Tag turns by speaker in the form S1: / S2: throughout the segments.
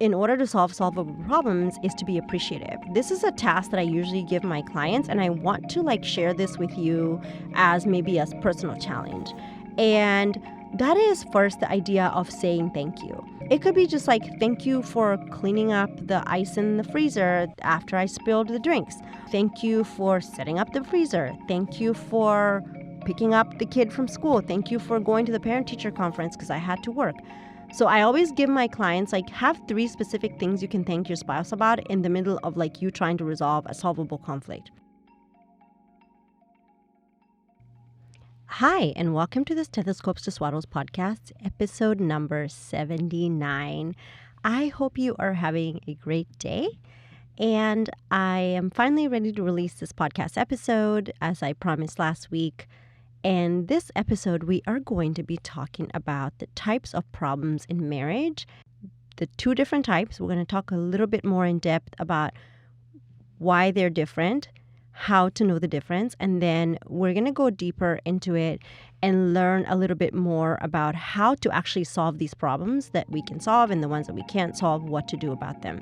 S1: in order to solve solvable problems is to be appreciative. This is a task that I usually give my clients, and I want to share this with you as maybe a personal challenge. And that is first the idea of saying thank you. It could be just thank you for cleaning up the ice in the freezer after I spilled the drinks. Thank you for setting up the freezer. Thank you for picking up the kid from school. Thank you for going to the parent-teacher conference because I had to work. So I always give my clients, have 3 specific things you can thank your spouse about in the middle of you trying to resolve a solvable conflict. Hi, and welcome to the Stethoscopes to Swaddles podcast, episode number 79. I hope you are having a great day. And I am finally ready to release this podcast episode, as I promised last week. And this episode, we are going to be talking about the types of problems in marriage, the 2 different types. We're going to talk a little bit more in depth about why they're different, how to know the difference, and then we're going to go deeper into it and learn a little bit more about how to actually solve these problems that we can solve and the ones that we can't solve, what to do about them.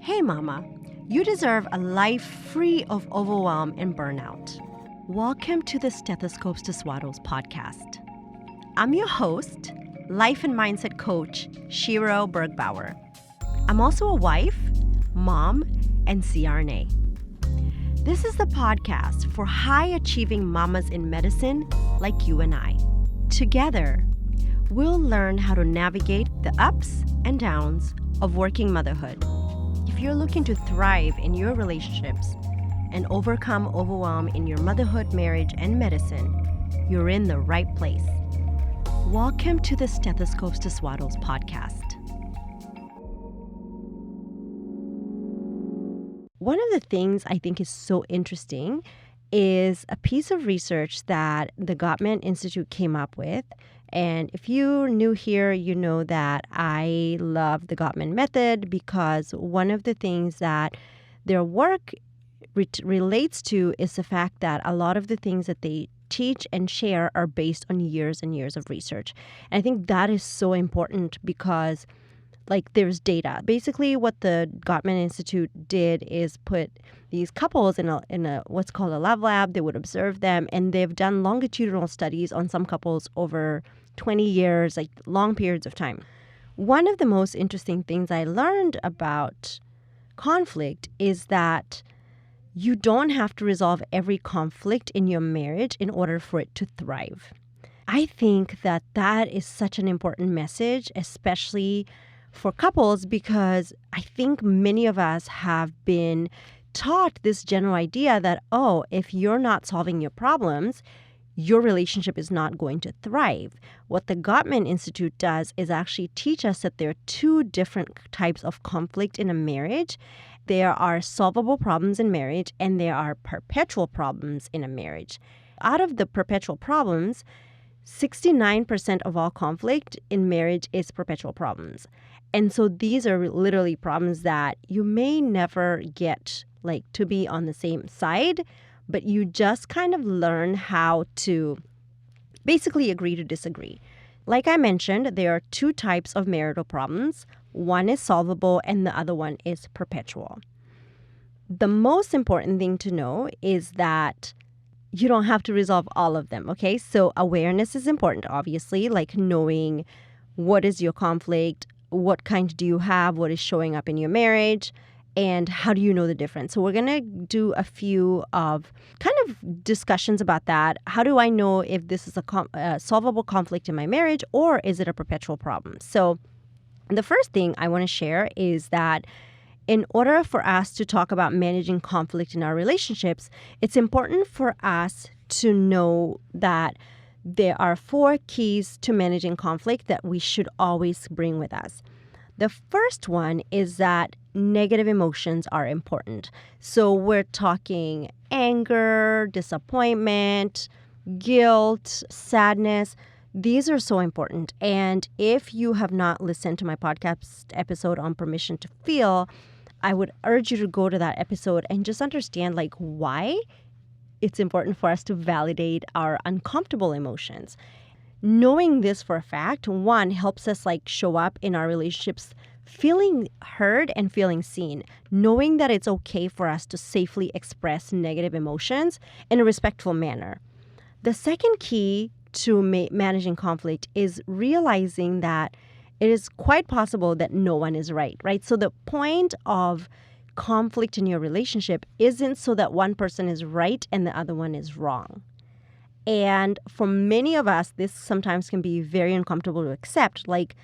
S1: Hey, Mama, you deserve a life free of overwhelm and burnout. Welcome to the Stethoscopes to Swaddles podcast. I'm your host, life and mindset coach, Shiro Bergbauer. I'm also a wife, mom, and CRNA. This is the podcast for high-achieving mamas in medicine like you and I. Together, we'll learn how to navigate the ups and downs of working motherhood. If you're looking to thrive in your relationships and overcome overwhelm in your motherhood, marriage, and medicine, you're in the right place. Welcome to the Stethoscopes to Swaddles podcast. One of the things I think is so interesting is a piece of research that the Gottman Institute came up with. And if you're new here, you know that I love the Gottman method because one of the things that their work relates to is the fact that a lot of the things that they teach and share are based on years and years of research. And I think that is so important because there's data. Basically, what the Gottman Institute did is put these couples in a what's called a lab. They would observe them, and they've done longitudinal studies on some couples over 20 years, long periods of time. One of the most interesting things I learned about conflict is that you don't have to resolve every conflict in your marriage in order for it to thrive. I think that is such an important message, especially for couples, because I think many of us have been taught this general idea that, if you're not solving your problems, your relationship is not going to thrive. What the Gottman Institute does is actually teach us that there are 2 different types of conflict in a marriage. There are solvable problems in marriage, and there are perpetual problems in a marriage. Out of the perpetual problems, 69% of all conflict in marriage is perpetual problems. And so these are literally problems that you may never get to be on the same side, but you just kind of learn how to basically agree to disagree. Like I mentioned, there are 2 types of marital problems. One is solvable and the other one is perpetual. The most important thing to know is that you don't have to resolve all of them, okay? So awareness is important, obviously, knowing what is your conflict, what kind do you have, what is showing up in your marriage, and how do you know the difference? So we're going to do a few of kind of discussions about that. How do I know if this is a solvable conflict in my marriage, or is it a perpetual problem? So the first thing I want to share is that in order for us to talk about managing conflict in our relationships, it's important for us to know that there are 4 keys to managing conflict that we should always bring with us. The first one is that negative emotions are important. So we're talking anger, disappointment, guilt, sadness. These are so important. And if you have not listened to my podcast episode on permission to feel, I would urge you to go to that episode and just understand why it's important for us to validate our uncomfortable emotions. Knowing this for a fact, 1, helps us show up in our relationships feeling heard and feeling seen, knowing that it's okay for us to safely express negative emotions in a respectful manner. The second key to managing conflict is realizing that it is quite possible that no one is right? So the point of conflict in your relationship isn't so that one person is right and the other one is wrong. And for many of us, this sometimes can be very uncomfortable to accept. Like,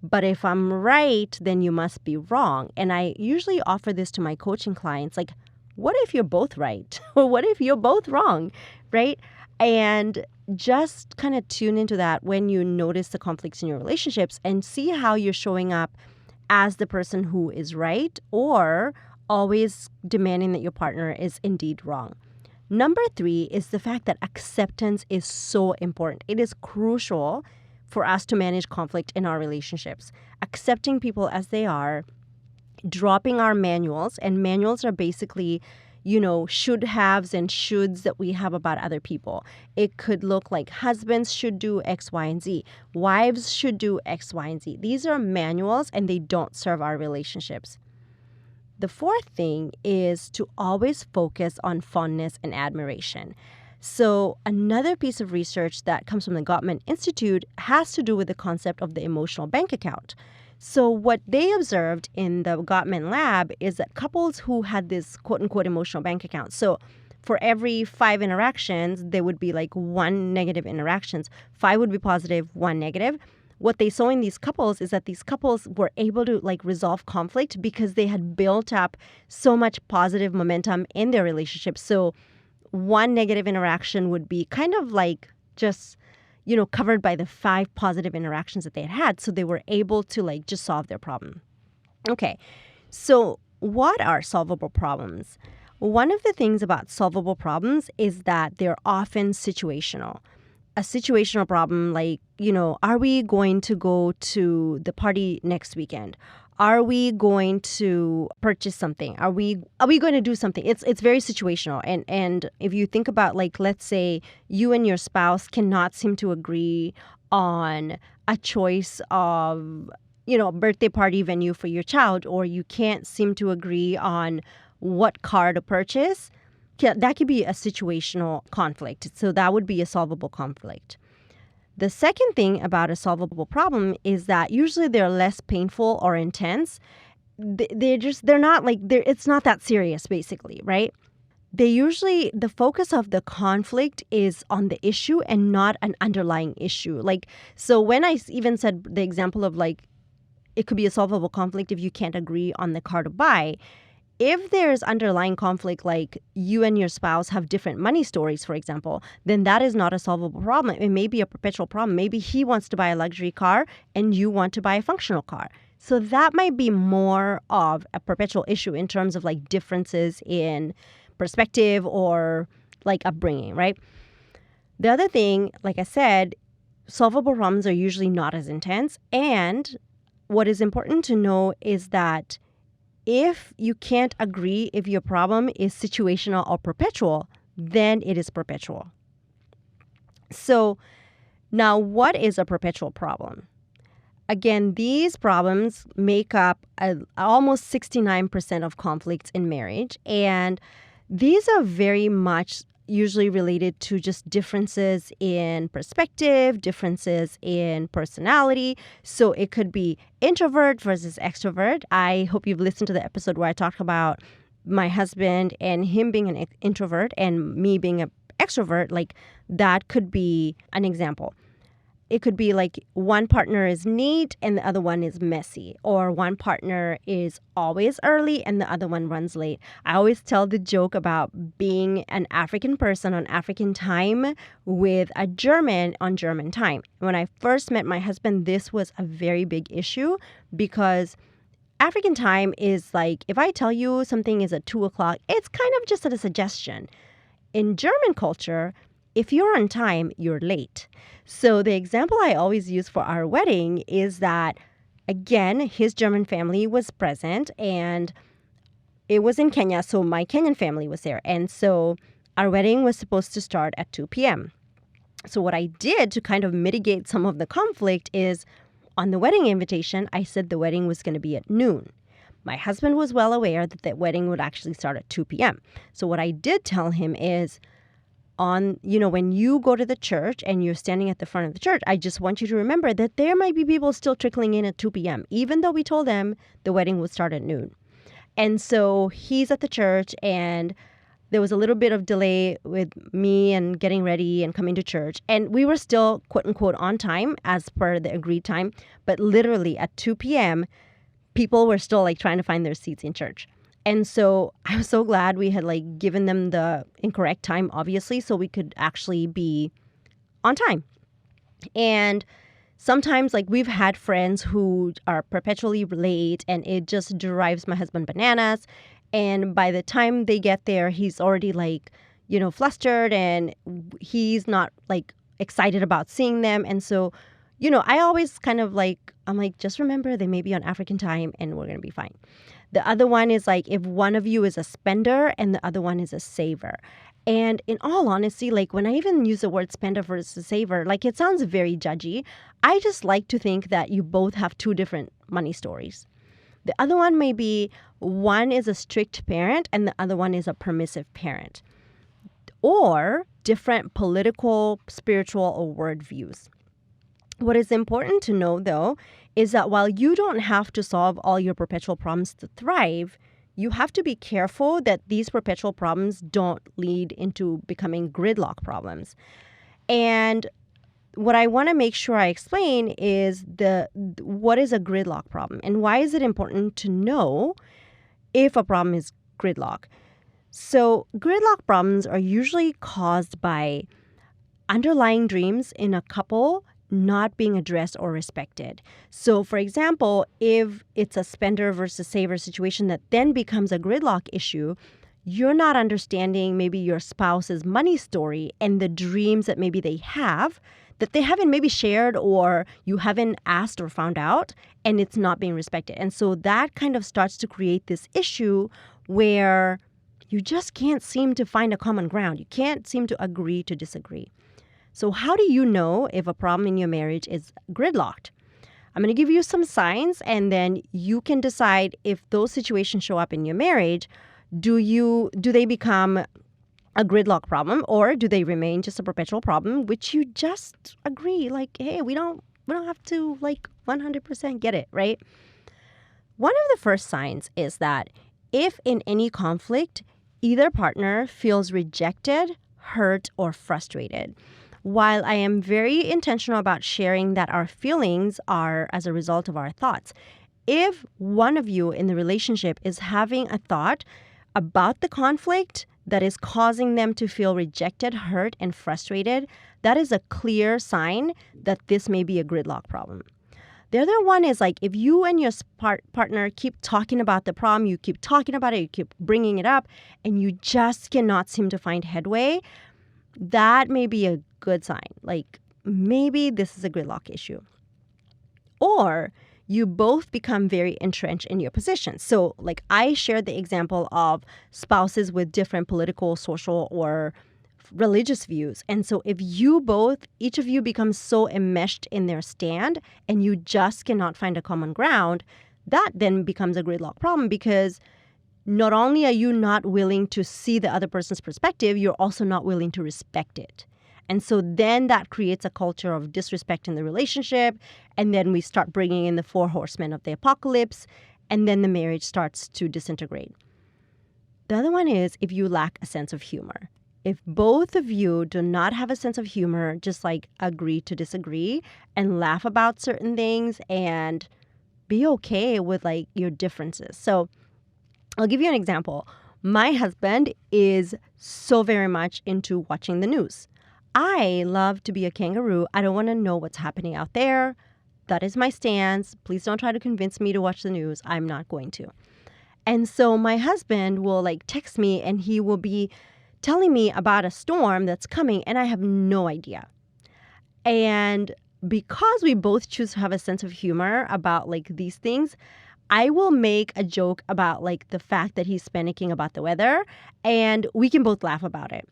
S1: but if I'm right, then you must be wrong. And I usually offer this to my coaching clients. Like, what if you're both right? Or what if you're both wrong, right? And just kind of tune into that when you notice the conflicts in your relationships and see how you're showing up as the person who is right or always demanding that your partner is indeed wrong. Number 3 is the fact that acceptance is so important. It is crucial for us to manage conflict in our relationships. Accepting people as they are, dropping our manuals, and manuals are basically, should haves and shoulds that we have about other people. It could look like husbands should do X, Y, and Z. Wives should do X, Y, and Z. These are manuals and they don't serve our relationships. The fourth thing is to always focus on fondness and admiration. So another piece of research that comes from the Gottman Institute has to do with the concept of the emotional bank account. So what they observed in the Gottman lab is that couples who had this quote-unquote emotional bank account, so for every 5 interactions, there would be like 1 negative interactions. 5 would be positive, 1 negative. What they saw in these couples is that these couples were able to resolve conflict because they had built up so much positive momentum in their relationship. So 1 negative interaction would be kind of just covered by the 5 positive interactions that they had. So they were able to just solve their problem. Okay, so what are solvable problems? One of the things about solvable problems is that they're often situational. A situational problem are we going to go to the party next weekend? Are we going to purchase something? Are we going to do something? It's very situational. And if you think about let's say you and your spouse cannot seem to agree on a choice of, birthday party venue for your child, or you can't seem to agree on what car to purchase, that could be a situational conflict. So that would be a solvable conflict. The second thing about a solvable problem is that usually they're less painful or intense. It's not that serious, basically, right? The focus of the conflict is on the issue and not an underlying issue. So when I even said the example of it could be a solvable conflict if you can't agree on the car to buy. If there's underlying conflict, like you and your spouse have different money stories, for example, then that is not a solvable problem. It may be a perpetual problem. Maybe he wants to buy a luxury car and you want to buy a functional car. So that might be more of a perpetual issue in terms of differences in perspective or upbringing, right? The other thing, like I said, solvable problems are usually not as intense. And what is important to know is that if you can't agree if your problem is situational or perpetual, then it is perpetual. So now what is a perpetual problem? Again, these problems make up almost 69% of conflicts in marriage. And these are very much usually related to just differences in perspective, differences in personality. So it could be introvert versus extrovert. I hope you've listened to the episode where I talked about my husband and him being an introvert and me being an extrovert. That could be an example. It could be one partner is neat and the other one is messy, or one partner is always early and the other one runs late. I always tell the joke about being an African person on African time with a German on German time. When I first met my husband, this was a very big issue because African time is if I tell you something is at 2:00, it's kind of just a suggestion. In German culture, if you're on time, you're late. So the example I always use for our wedding is that, again, his German family was present and it was in Kenya, so my Kenyan family was there. And so our wedding was supposed to start at 2 p.m. So what I did to kind of mitigate some of the conflict is On the wedding invitation, I said the wedding was going to be at noon. My husband was well aware that the wedding would actually start at 2 p.m. So what I did tell him is, when you go to the church and you're standing at the front of the church, I just want you to remember that there might be people still trickling in at 2 p.m., even though we told them the wedding would start at noon. And so he's at the church, and there was a little bit of delay with me and getting ready and coming to church. And we were still, quote unquote, on time as per the agreed time. But literally at 2 p.m., people were still trying to find their seats in church. And so I was so glad we had given them the incorrect time, obviously, so we could actually be on time. And sometimes we've had friends who are perpetually late, and it just drives my husband bananas. And by the time they get there, he's already flustered, and he's not excited about seeing them. And so, I always kind of I'm just remember they may be on African time and we're going to be fine. The other one is if one of you is a spender and the other one is a saver. And in all honesty, when I even use the word spender versus saver, it sounds very judgy. I just like to think that you both have two different money stories. The other one may be one is a strict parent and the other one is a permissive parent. Or different political, spiritual, or word views. What is important to know, though, is that while you don't have to solve all your perpetual problems to thrive, you have to be careful that these perpetual problems don't lead into becoming gridlock problems. And what I want to make sure I explain is what is a gridlock problem and why is it important to know if a problem is gridlock. So gridlock problems are usually caused by underlying dreams in a couple not being addressed or respected. So, for example, if it's a spender versus saver situation that then becomes a gridlock issue, you're not understanding maybe your spouse's money story and the dreams that maybe they have that they haven't maybe shared or you haven't asked or found out, and it's not being respected. And so that kind of starts to create this issue where you just can't seem to find a common ground. You can't seem to agree to disagree. So how do you know if a problem in your marriage is gridlocked? I'm going to give you some signs, and then you can decide if those situations show up in your marriage. Do they become a gridlock problem, or do they remain just a perpetual problem, which you just agree hey, we don't have to 100% get it, right? One of the first signs is that if in any conflict, either partner feels rejected, hurt, or frustrated. While I am very intentional about sharing that our feelings are as a result of our thoughts, if one of you in the relationship is having a thought about the conflict that is causing them to feel rejected, hurt, and frustrated, that is a clear sign that this may be a gridlock problem. The other one is if you and your partner keep talking about the problem, you keep talking about it, you keep bringing it up, and you just cannot seem to find headway, that may be a good sign. Maybe this is a gridlock issue. Or you both become very entrenched in your position. So I shared the example of spouses with different political, social, or religious views. And so if each of you becomes so enmeshed in their stand and you just cannot find a common ground, that then becomes a gridlock problem, because not only are you not willing to see the other person's perspective, you're also not willing to respect it. And so then that creates a culture of disrespect in the relationship. And then we start bringing in the 4 horsemen of the apocalypse. And then the marriage starts to disintegrate. The other one is if you lack a sense of humor. If both of you do not have a sense of humor, just agree to disagree and laugh about certain things and be okay with your differences. So I'll give you an example. My husband is so very much into watching the news. I love to be a kangaroo. I don't want to know what's happening out there. That is my stance. Please don't try to convince me to watch the news. I'm not going to. And so my husband will text me and he will be telling me about a storm that's coming and I have no idea. And because we both choose to have a sense of humor about these things, I will make a joke about the fact that he's panicking about the weather and we can both laugh about it.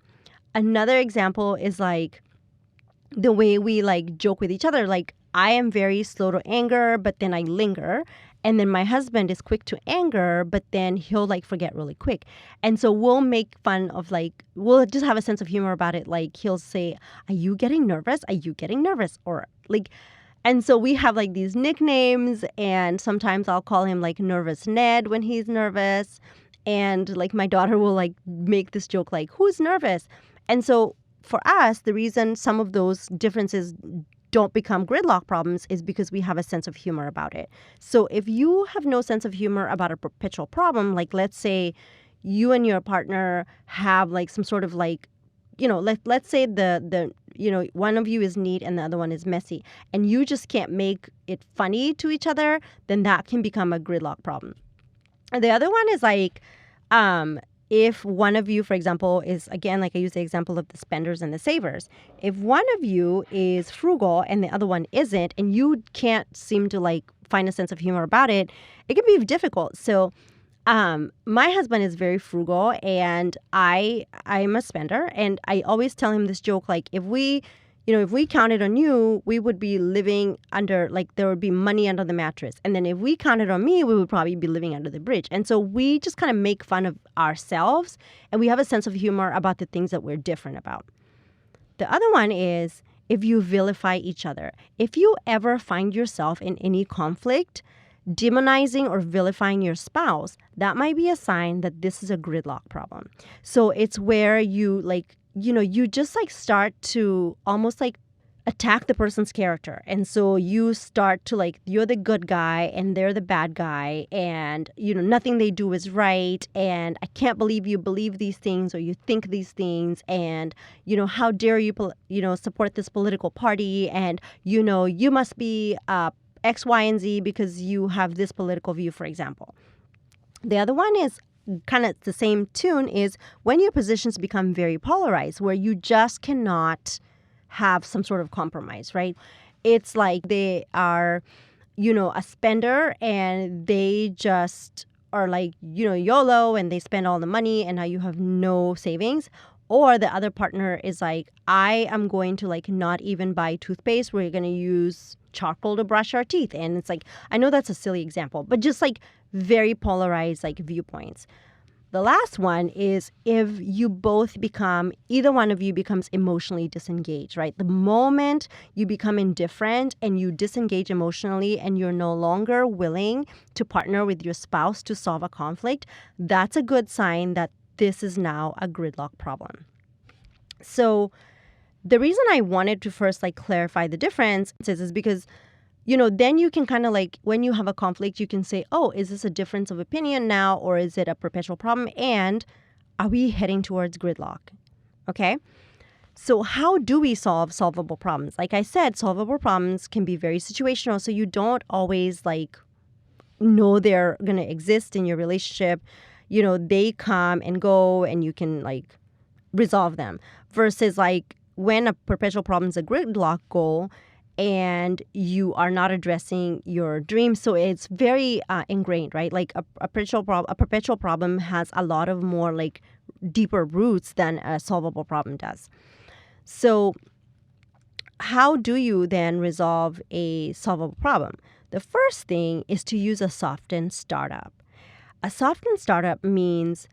S1: Another example is the way we joke with each other. I am very slow to anger, but then I linger. And then my husband is quick to anger, but then he'll like forget really quick. And so we'll make fun of like, we'll just have a sense of humor about it. Like he'll say, "Are you getting nervous? Are you getting nervous?" Or like, and so we have like these nicknames, and sometimes I'll call him like Nervous Ned when he's nervous. And like my daughter will like make this joke like, "Who's nervous?" And so for us, the reason some of those differences don't become gridlock problems is because we have a sense of humor about it. So if you have no sense of humor about a perpetual problem, like let's say you and your partner have like some sort of like, let's say one of you is neat and the other one is messy, and you just can't make it funny to each other, then that can become a gridlock problem. And the other one is like, if one of you, for example, is, again, like I use the example of the spenders and the savers. If one of you is frugal and the other one isn't, and you can't seem to like find a sense of humor about it, it can be difficult. So my husband is very frugal and I'm a spender, and I always tell him this joke, like if we counted on you, we would be living under, like there would be money under the mattress. And then if we counted on me, we would probably be living under the bridge. And so we just kind of make fun of ourselves, and we have a sense of humor about the things that we're different about. The other one is if you vilify each other. If you ever find yourself in any conflict demonizing or vilifying your spouse, that might be a sign that this is a gridlock problem. So it's where you like, you just like start to almost like attack the person's character. And so you start to like, you're the good guy and they're the bad guy, and nothing they do is right, and I can't believe you believe these things or you think these things, and how dare you support this political party, and you must be X, Y, and Z because you have this political view, for example. The other one is kind of the same tune, is when your positions become very polarized, where you just cannot have some sort of compromise, right? It's like they are, a spender and they just are like, YOLO, and they spend all the money and now you have no savings. Or the other partner is like, I am going to like not even buy toothpaste. We're going to use charcoal to brush our teeth. And it's like, I know that's a silly example, but just like very polarized like viewpoints. The last one is if you both either one of you becomes emotionally disengaged, right? The moment you become indifferent and you disengage emotionally and you're no longer willing to partner with your spouse to solve a conflict, that's a good sign that this is now a gridlock problem. So the reason I wanted to first like clarify the differences is because then you can kind of like, when you have a conflict, you can say, oh, is this a difference of opinion now, or is it a perpetual problem? And are we heading towards gridlock? Okay. So how do we solve solvable problems? Like I said, solvable problems can be very situational. So you don't always like know they're going to exist in your relationship. They come and go and you can like resolve them, versus like when a perpetual problem is a gridlock goal and you are not addressing your dreams. So it's very ingrained, right? Like a perpetual problem has a lot of more like deeper roots than a solvable problem does. So how do you then resolve a solvable problem? The first thing is to use a softened startup. A softened startup means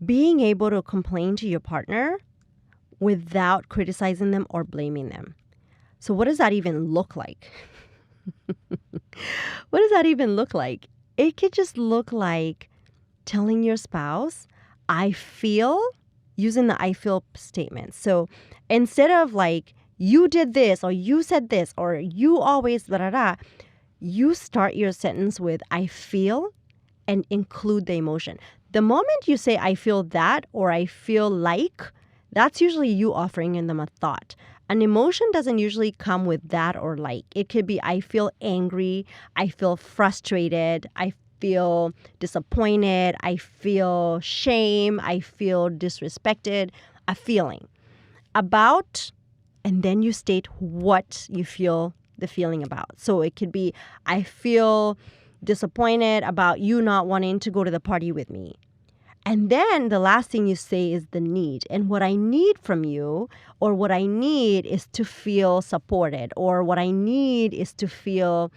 S1: being able to complain to your partner without criticizing them or blaming them. So what does that even look like? What does that even look like? It could just look like telling your spouse, I feel, using the I feel statement. So instead of like, you did this or you said this or you always da da da, you start your sentence with I feel and include the emotion. The moment you say I feel that or I feel like, that's usually you offering in them a thought. An emotion doesn't usually come with that or like. It could be I feel angry, I feel frustrated, I feel disappointed, I feel shame, I feel disrespected, a feeling about, and then you state what you feel the feeling about. So it could be I feel disappointed about you not wanting to go to the party with me. And then the last thing you say is the need. And what I need from you, or what I need is to feel supported, or what I need is to feel,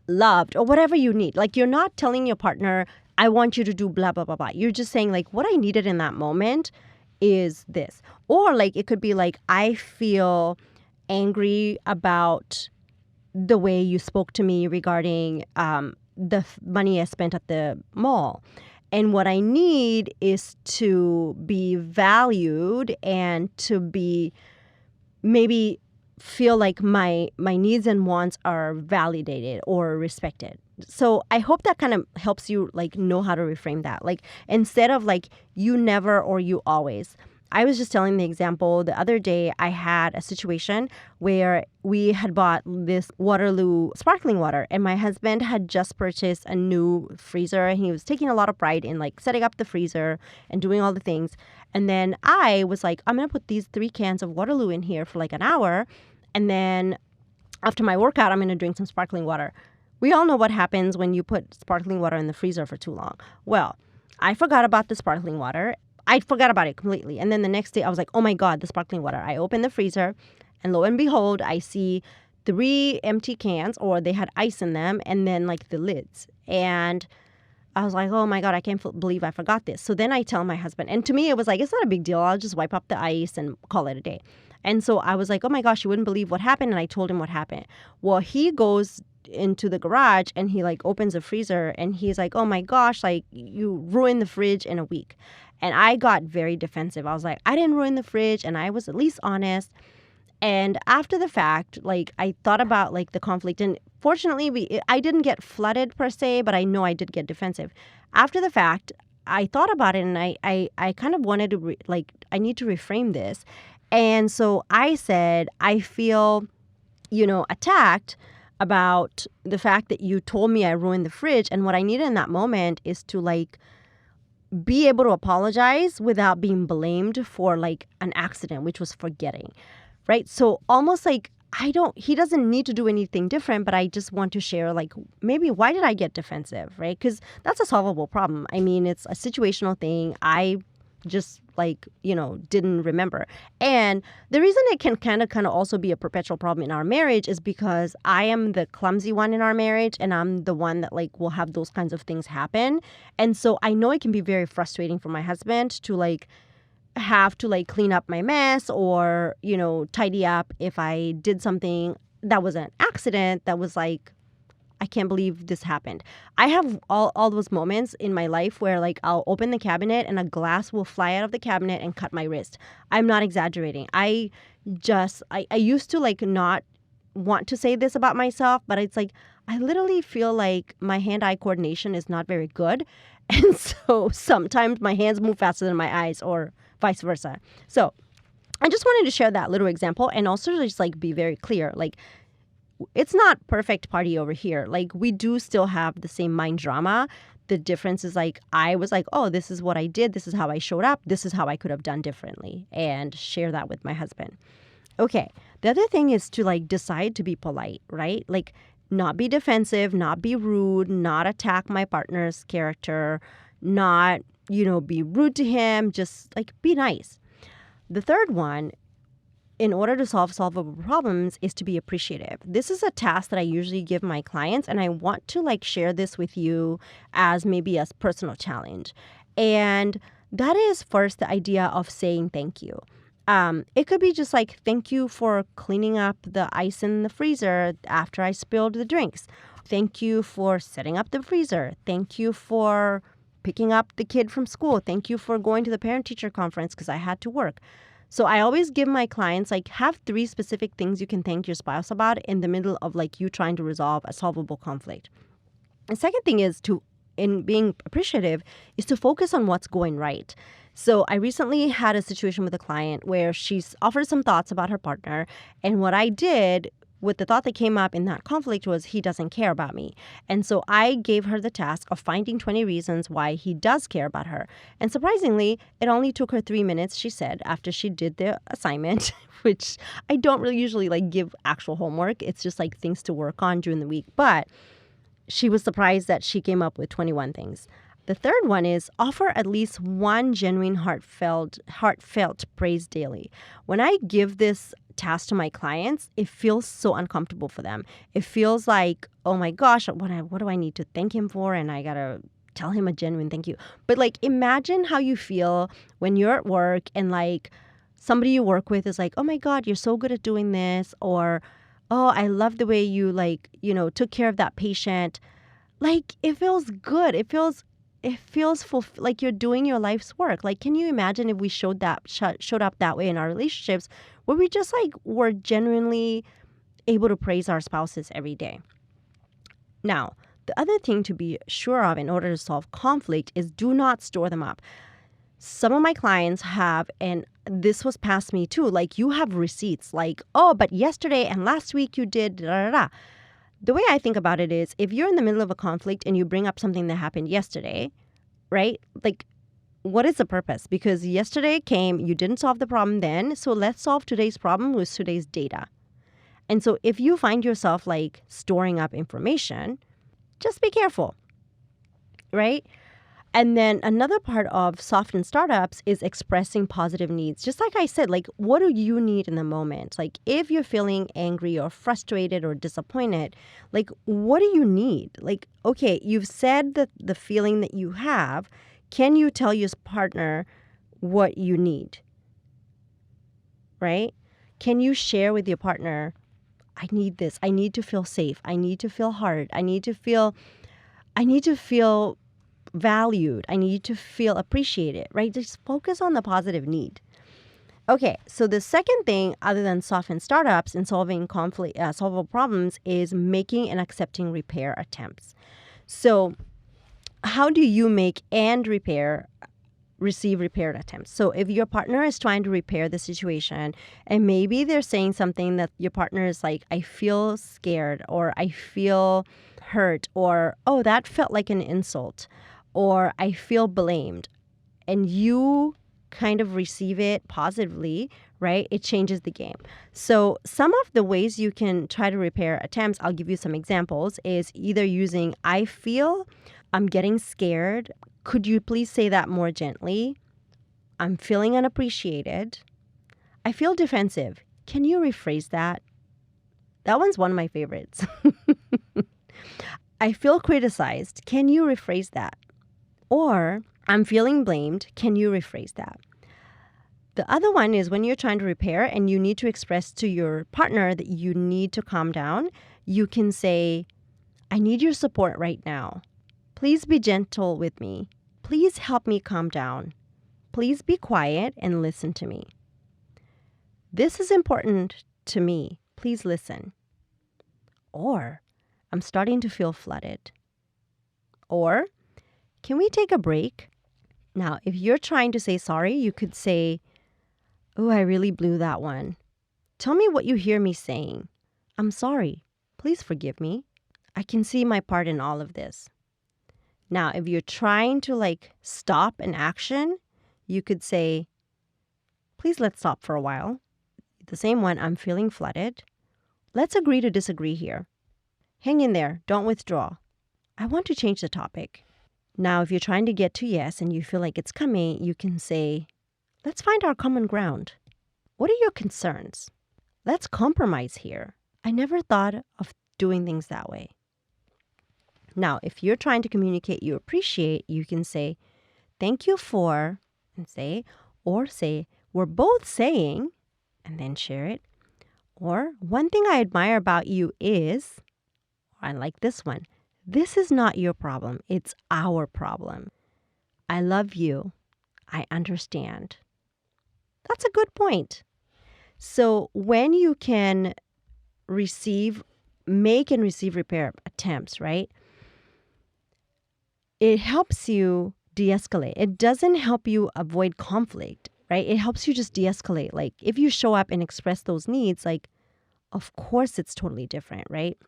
S1: loved, or whatever you need. Like, you're not telling your partner, I want you to do blah, blah, blah, blah. You're just saying, like, what I needed in that moment is this. Or like, it could be like, I feel angry about the way you spoke to me regarding the money I spent at the mall. And what I need is to be valued and to be maybe feel like my needs and wants are validated or respected. So I hope that kind of helps you like know how to reframe that. Like, instead of like you never or you always. I was just telling the example the other day. I had a situation where we had bought this Waterloo sparkling water, and my husband had just purchased a new freezer, and he was taking a lot of pride in like setting up the freezer and doing all the things. And then I was like, I'm going to put these 3 cans of Waterloo in here for like an hour. And then after my workout, I'm going to drink some sparkling water. We all know what happens when you put sparkling water in the freezer for too long. Well, I forgot about the sparkling water. I forgot about it completely. And then the next day I was like, oh my God, the sparkling water. I opened the freezer and lo and behold, I see 3 empty cans, or they had ice in them, and then like the lids. And I was like, oh my God, I can't believe I forgot this. So then I tell my husband, and to me it was like, it's not a big deal. I'll just wipe up the ice and call it a day. And so I was like, oh my gosh, you wouldn't believe what happened. And I told him what happened. Well, he goes into the garage and he like opens the freezer and he's like, oh my gosh, like you ruined the fridge in a week. And I got very defensive. I was like, I didn't ruin the fridge, and I was at least honest. And after the fact, like I thought about like the conflict, and fortunately I didn't get flooded per se, but I know I did get defensive. After the fact, I thought about it, and I kind of wanted to I need to reframe this. And so I said, I feel, attacked about the fact that you told me I ruined the fridge. And what I needed in that moment is to like be able to apologize without being blamed for like an accident, which was forgetting, right? So almost like he doesn't need to do anything different, but I just want to share like maybe why did I get defensive, right? Because that's a solvable problem. I mean, it's a situational thing. I just didn't remember. And the reason it can kind of also be a perpetual problem in our marriage is because I am the clumsy one in our marriage, and I'm the one that like will have those kinds of things happen. And so I know it can be very frustrating for my husband to like have to like clean up my mess or, tidy up if I did something that was an accident that was like, I can't believe this happened. I have all those moments in my life where like I'll open the cabinet and a glass will fly out of the cabinet and cut my wrist. I'm not exaggerating. I used to like not want to say this about myself, but it's like I literally feel like my hand-eye coordination is not very good. And so sometimes my hands move faster than my eyes or vice versa. So I just wanted to share that little example and also just like be very clear. Like, it's not perfect party over here. Like, we do still have the same mind drama. The difference is like, I was like, oh, this is what I did. This is how I showed up. This is how I could have done differently, and share that with my husband. Okay. The other thing is to like decide to be polite, right? Like, not be defensive, not be rude, not attack my partner's character, not, be rude to him, just like be nice. The third one, in order to solve solvable problems, is to be appreciative. This is a task that I usually give my clients, and I want to like share this with you as maybe a personal challenge. And that is first the idea of saying thank you. It could be just like, thank you for cleaning up the ice in the freezer after I spilled the drinks. Thank you for setting up the freezer. Thank you for picking up the kid from school. Thank you for going to the parent-teacher conference because I had to work. So I always give my clients, like, have 3 specific things you can thank your spouse about in the middle of like you trying to resolve a solvable conflict. The second thing is in being appreciative, is to focus on what's going right. So I recently had a situation with a client where she's offered some thoughts about her partner. And what I did with the thought that came up in that conflict was, he doesn't care about me. And so I gave her the task of finding 20 reasons why he does care about her. And surprisingly, it only took her 3 minutes, she said, after she did the assignment, which I don't really usually like give actual homework. It's just like things to work on during the week. But she was surprised that she came up with 21 things. The third one is offer at least one genuine heartfelt praise daily. When I give this task to my clients, it feels so uncomfortable for them. It feels like, oh my gosh, what do I need to thank him for? And I gotta tell him a genuine thank you. But like, imagine how you feel when you're at work and like somebody you work with is like, oh my God, you're so good at doing this. Or, oh, I love the way you took care of that patient. Like, it feels good. It feels like you're doing your life's work. Like, can you imagine if we showed up that way in our relationships, where we just like were genuinely able to praise our spouses every day? Now, the other thing to be sure of in order to solve conflict is do not store them up. Some of my clients have, and this was past me too, like you have receipts like, oh, but yesterday and last week you did da da da. The way I think about it is, if you're in the middle of a conflict and you bring up something that happened yesterday, right? Like, what is the purpose? Because yesterday came, you didn't solve the problem then, so let's solve today's problem with today's data. And so if you find yourself like storing up information, just be careful, right? And then another part of soften startups is expressing positive needs. Just like I said, like, what do you need in the moment? Like, if you're feeling angry or frustrated or disappointed, like, what do you need? Like, okay, you've said that the feeling that you have. Can you tell your partner what you need? Right? Can you share with your partner, I need this. I need to feel safe. I need to feel heard. I need to feel valued. I need to feel appreciated, right? Just focus on the positive need. Okay, so the second thing, other than soften startups and solving solvable problems, is making and accepting repair attempts. So how do you make and receive repair attempts? So if your partner is trying to repair the situation and maybe they're saying something that your partner is like, I feel scared, or I feel hurt, or, oh, that felt like an insult, or I feel blamed, and you kind of receive it positively, right? It changes the game. So some of the ways you can try to repair attempts, I'll give you some examples, is either using I feel, I'm getting scared, could you please say that more gently? I'm feeling unappreciated. I feel defensive. Can you rephrase that? That one's one of my favorites. I feel criticized. Can you rephrase that? Or I'm feeling blamed. Can you rephrase that? The other one is when you're trying to repair and you need to express to your partner that you need to calm down, you can say, I need your support right now. Please be gentle with me. Please help me calm down. Please be quiet and listen to me. This is important to me. Please listen. Or, I'm starting to feel flooded. Or, can we take a break? Now, if you're trying to say sorry, you could say, oh, I really blew that one. Tell me what you hear me saying. I'm sorry. Please forgive me. I can see my part in all of this. Now, if you're trying to stop an action, you could say, please let's stop for a while. The same one, I'm feeling flooded. Let's agree to disagree here. Hang in there. Don't withdraw. I want to change the topic. Now, if you're trying to get to yes and you feel like it's coming, you can say, let's find our common ground. What are your concerns? Let's compromise here. I never thought of doing things that way. Now, if you're trying to communicate you appreciate, you can say, thank you for, and say, or say, we're both saying, and then share it. Or, one thing I admire about you is, I like this one, this is not your problem, it's our problem. I love you. I understand. That's a good point. So when you can make and receive repair attempts, right? It helps you de-escalate. It doesn't help you avoid conflict, right? It helps you just de-escalate. Like if you show up and express those needs, of course it's totally different, right?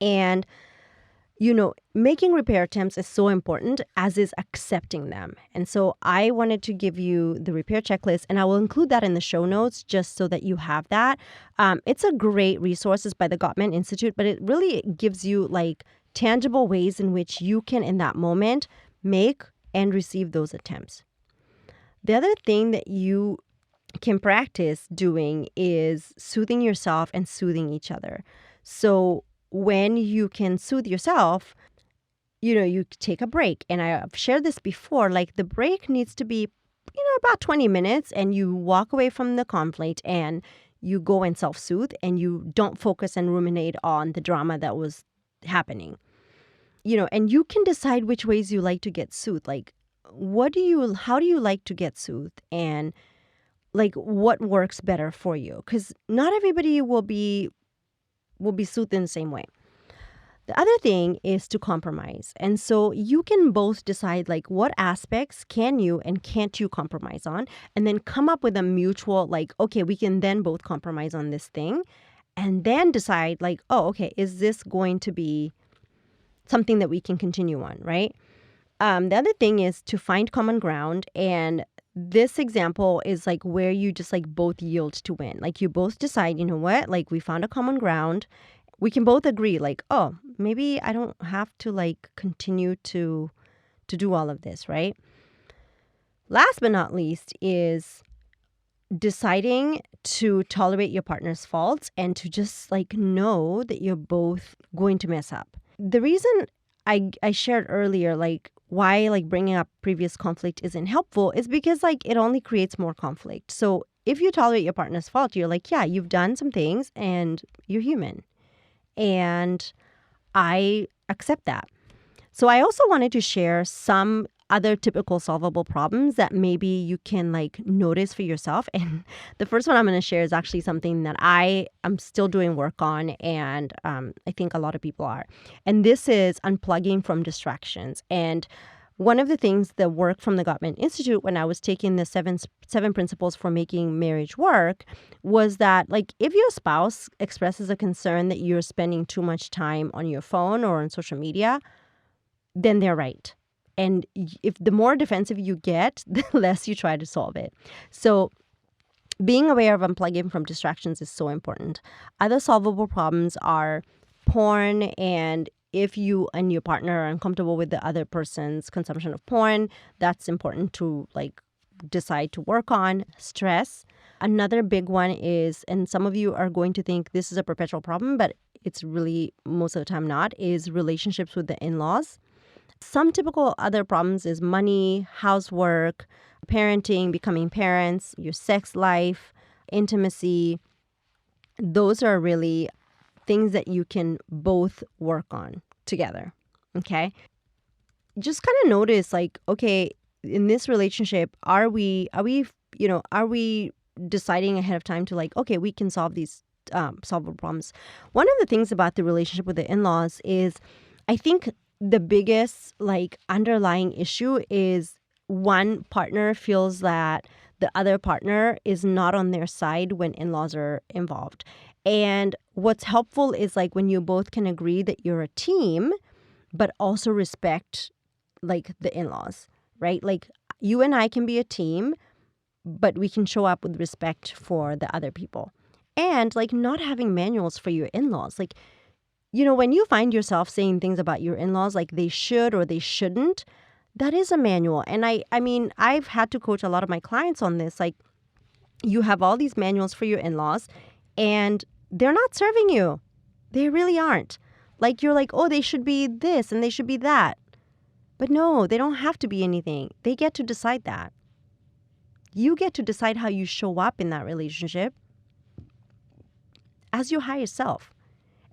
S1: And making repair attempts is so important, as is accepting them. And so I wanted to give you the repair checklist, and I will include that in the show notes just so that you have that. It's a great resource. It's by the Gottman Institute, but it really gives you tangible ways in which you can, in that moment, make and receive those attempts. The other thing that you can practice doing is soothing yourself and soothing each other. So when you can soothe yourself, you take a break. And I've shared this before, like the break needs to be, about 20 minutes, and you walk away from the conflict and you go and self-soothe, and you don't focus and ruminate on the drama that was happening. And you can decide which ways you like to get soothed. Like, how do you like to get soothed? And like, what works better for you? Because not everybody will be soothed in the same way. The other thing is to compromise. And so you can both decide like what aspects can you and can't you compromise on, and then come up with a mutual like, okay, we can then both compromise on this thing, and then decide like, oh, okay, is this going to be something that we can continue on, right? The other thing is to find common ground. And this example is like where you just like both yield to win. Like you both decide, you know what, like we found a common ground. We can both agree like, oh, maybe I don't have to like continue to do all of this, right? Last but not least is deciding to tolerate your partner's faults and to just like know that you're both going to mess up. The reason I shared earlier, like why like bringing up previous conflict isn't helpful is because like it only creates more conflict. So if you tolerate your partner's fault, you're like, yeah, you've done some things and you're human. And I accept that. So I also wanted to share some other typical solvable problems that maybe you can like notice for yourself. And the first one I'm going to share is actually something that I am still doing work on, and I think a lot of people are. And this is unplugging from distractions. And one of the things that work from the Gottman Institute when I was taking the seven principles for making marriage work was that like if your spouse expresses a concern that you're spending too much time on your phone or on social media, then they're right. And if the more defensive you get, the less you try to solve it. So being aware of unplugging from distractions is so important. Other solvable problems are porn, and if you and your partner are uncomfortable with the other person's consumption of porn, that's important to like decide to work on. Stress. Another big one is, and some of you are going to think this is a perpetual problem, but it's really most of the time not, is relationships with the in-laws. Some typical other problems is money, housework, parenting, becoming parents, your sex life, intimacy. Those are really things that you can both work on together, okay? Just kind of notice like, okay, in this relationship, are we deciding ahead of time to like, okay, we can solve these solvable problems. One of the things about the relationship with the in-laws is I think the biggest like underlying issue is one partner feels that the other partner is not on their side when in-laws are involved. And what's helpful is like when you both can agree that you're a team, but also respect like the in-laws, right? Like you and I can be a team, but we can show up with respect for the other people. And like not having manuals for your in-laws. Like, when you find yourself saying things about your in-laws like they should or they shouldn't, that is a manual. And I mean, I've had to coach a lot of my clients on this. Like, you have all these manuals for your in-laws and they're not serving you. They really aren't. Like, you're like, oh, they should be this and they should be that. But no, they don't have to be anything. They get to decide that. You get to decide how you show up in that relationship as your highest self.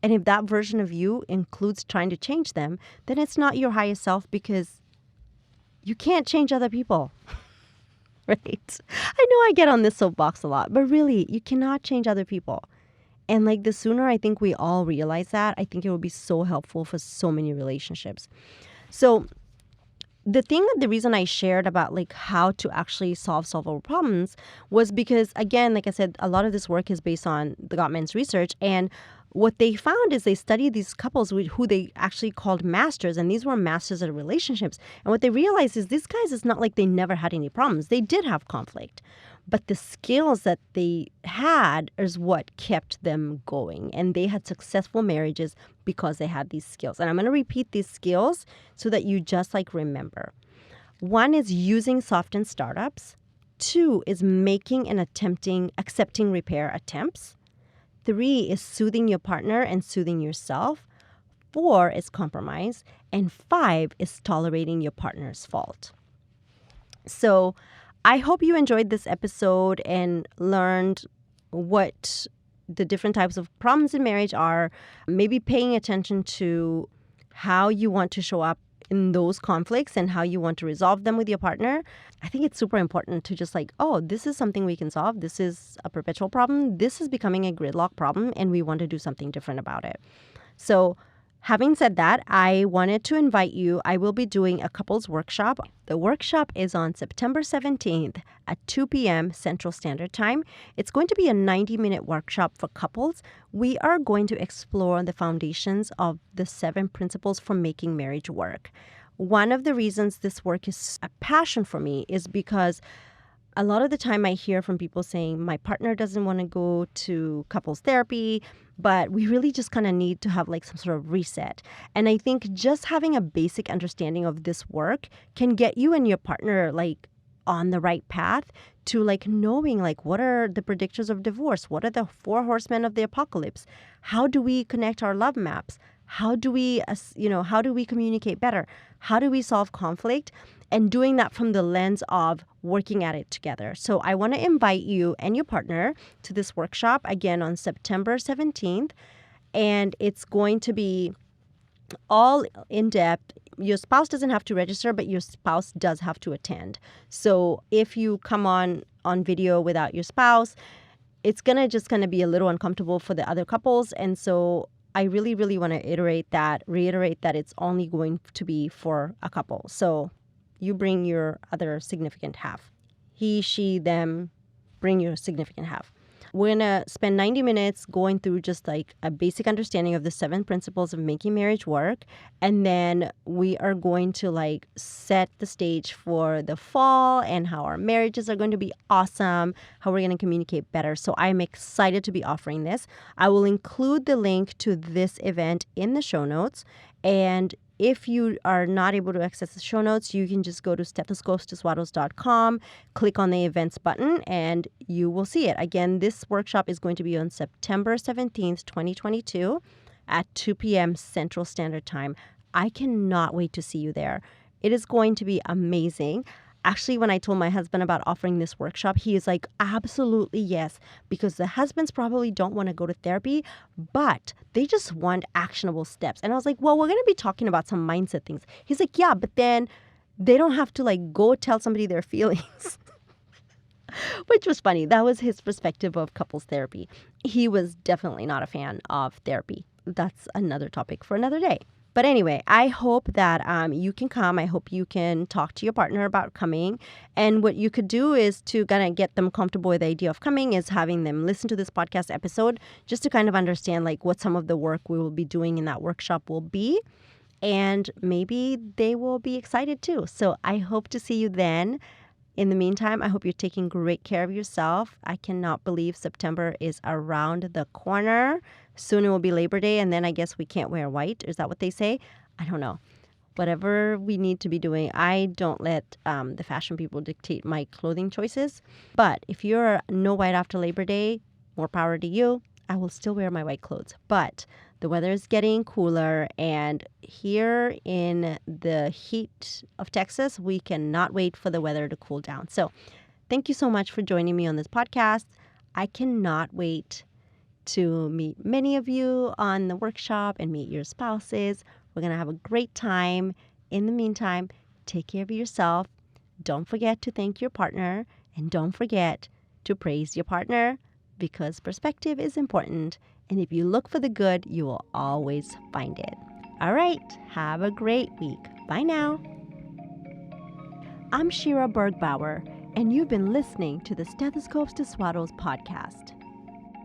S1: And if that version of you includes trying to change them, then it's not your highest self because you can't change other people, right? I know I get on this soapbox a lot, but really, you cannot change other people. And like the sooner I think we all realize that, I think it will be so helpful for so many relationships. So the reason I shared about like how to actually solve solvable problems was because, again, like I said, a lot of this work is based on the Gottman's research. And what they found is they studied these couples who they actually called masters, and these were masters at relationships. And what they realized is these guys, it's not like they never had any problems. They did have conflict. But the skills that they had is what kept them going. And they had successful marriages because they had these skills. And I'm going to repeat these skills so that you just remember. 1 is using softened startups. 2 is making and accepting repair attempts. 3 is soothing your partner and soothing yourself. 4 is compromise. And 5 is tolerating your partner's fault. So I hope you enjoyed this episode and learned what the different types of problems in marriage are, maybe paying attention to how you want to show up in those conflicts and how you want to resolve them with your partner. I think it's super important to just this is something we can solve. This is a perpetual problem. This is becoming a gridlock problem, and we want to do something different about it. So having said that, I wanted to invite you. I will be doing a couples workshop. The workshop is on September 17th at 2 p.m. Central Standard Time. It's going to be a 90-minute workshop for couples. We are going to explore the foundations of the 7 principles for making marriage work. One of the reasons this work is a passion for me is because a lot of the time I hear from people saying, my partner doesn't want to go to couples therapy, but we really just kind of need to have some sort of reset. And I think just having a basic understanding of this work can get you and your partner on the right path to knowing what are the predictors of divorce? What are the 4 horsemen of the apocalypse? How do we connect our love maps? How do we communicate better? How do we solve conflict? And doing that from the lens of working at it together. So I want to invite you and your partner to this workshop again on September 17th. And it's going to be all in depth. Your spouse doesn't have to register, but your spouse does have to attend. So if you come on video without your spouse, it's going to be a little uncomfortable for the other couples. And so I really, really want to reiterate that it's only going to be for a couple. So you bring your other significant half. He, she, them, bring your significant half. We're going to spend 90 minutes going through just a basic understanding of the 7 principles of making marriage work. And then we are going to set the stage for the fall and how our marriages are going to be awesome, how we're going to communicate better. So I'm excited to be offering this. I will include the link to this event in the show notes. And if you are not able to access the show notes, you can just go to stethoscopestoswaddles.com, click on the events button, and you will see it. Again, this workshop is going to be on September 17th, 2022 at 2 p.m. Central Standard Time. I cannot wait to see you there. It is going to be amazing. Actually, when I told my husband about offering this workshop, he is absolutely yes, because the husbands probably don't want to go to therapy, but they just want actionable steps. And I was well, we're going to be talking about some mindset things. He's yeah, but then they don't have to go tell somebody their feelings, which was funny. That was his perspective of couples therapy. He was definitely not a fan of therapy. That's another topic for another day. But anyway, I hope that you can come. I hope you can talk to your partner about coming. And what you could do is to kind of get them comfortable with the idea of coming is having them listen to this podcast episode just to kind of understand what some of the work we will be doing in that workshop will be. And maybe they will be excited too. So I hope to see you then. In the meantime, I hope you're taking great care of yourself. I cannot believe September is around the corner. Soon it will be Labor Day, and then I guess we can't wear white. Is that what they say? I don't know. Whatever we need to be doing, I don't let the fashion people dictate my clothing choices. But if you're no white after Labor Day, more power to you. I will still wear my white clothes. But the weather is getting cooler, and here in the heat of Texas, we cannot wait for the weather to cool down. So thank you so much for joining me on this podcast. I cannot wait to meet many of you on the workshop and meet your spouses. We're going to have a great time. In the meantime, take care of yourself. Don't forget to thank your partner, and don't forget to praise your partner, because perspective is important. And if you look for the good, you will always find it. All right, have a great week. Bye now. I'm Shira Bergbauer, and you've been listening to the Stethoscopes to Swaddles podcast.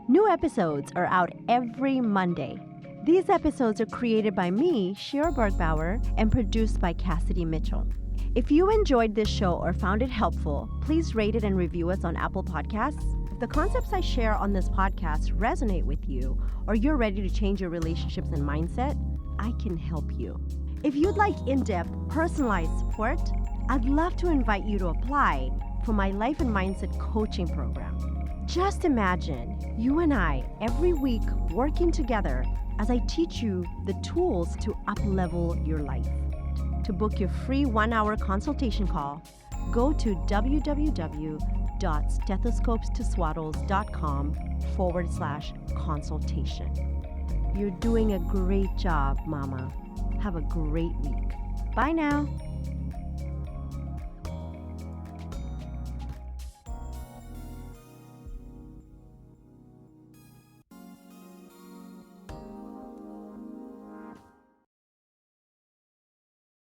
S1: New episodes are out every Monday. These episodes are created by me, Shira Bergbauer, and produced by Cassidy Mitchell. If you enjoyed this show or found it helpful, please rate it and review us on Apple Podcasts. If the concepts I share on this podcast resonate with you, or you're ready to change your relationships and mindset, I can help you. If you'd like in-depth, personalized support, I'd love to invite you to apply for my Life and Mindset coaching program. Just imagine you and I every week working together as I teach you the tools to up-level your life. To book your free 1-hour consultation call, go to www.stethoscopestoswaddles.com/consultation. You're doing a great job, Mama. Have a great week. Bye now.